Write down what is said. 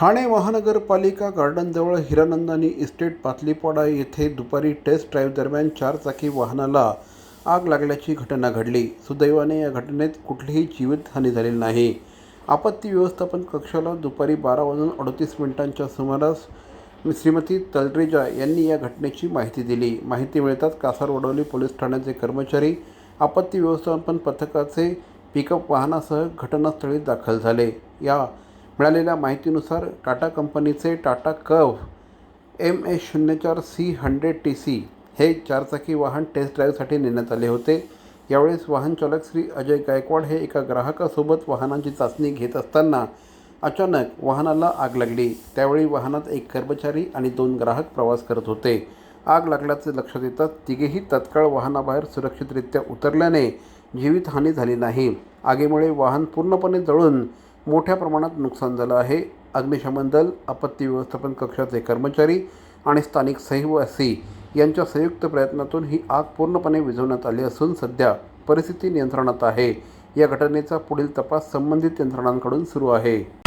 ठाणे महानगरपालिका गार्डनजवळ हिरानंदानी इस्टेट पातलीपाडा येथे दुपारी टेस्ट ड्राईव्ह दरम्यान चारचाकी वाहनाला आग लागल्याची घटना घडली। सुदैवाने या घटनेत कुठलीही जीवितहानी झालेली नाही। आपत्ती व्यवस्थापन कक्षाला दुपारी 12:38 सुमारास श्रीमती तलरेजा यांनी या घटनेची माहिती दिली। माहिती मिळताच कासारवडवली पोलीस ठाण्याचे कर्मचारी आपत्ती व्यवस्थापन पथकाचे पिकअप वाहनासह घटनास्थळी दाखल झाले। या मिळालेल्या माहितीनुसार टाटा कंपनीचे टाटा कर्व्ह MS04 C100TC हे चारचाकी वाहन टेस्ट ड्राईव्हसाठी नेण्यात आले होते। यावेळेस वाहन चालक श्री अजय गायकवाड हे एका ग्राहकासोबत वाहनाची चाचणी घेत असताना अचानक वाहनाला आग लागली। त्यावेळी वाहनात एक कर्मचारी आणि 2 ग्राहक प्रवास करत होते। आग लागल्याचे लक्षात येताच तिघेही तत्काळ वाहनाबाहेर सुरक्षितरित्या उतरल्याने जीवितहानी झाली नाही। आगीमुळे वाहन पूर्णपणे जळून मोठ्या प्रमाणात नुकसान झालं आहे। अग्निशमन दल, आपत्ती व्यवस्थापन कक्षाचे कर्मचारी आणि स्थानिक रहिवासी यांच्या संयुक्त प्रयत्नातून ही आग पूर्णपणे विझवण्यात आली असून सध्या परिस्थिती नियंत्रणात आहे। या घटनेचा पुढील तपास संबंधित यंत्रणांकडून सुरू आहे।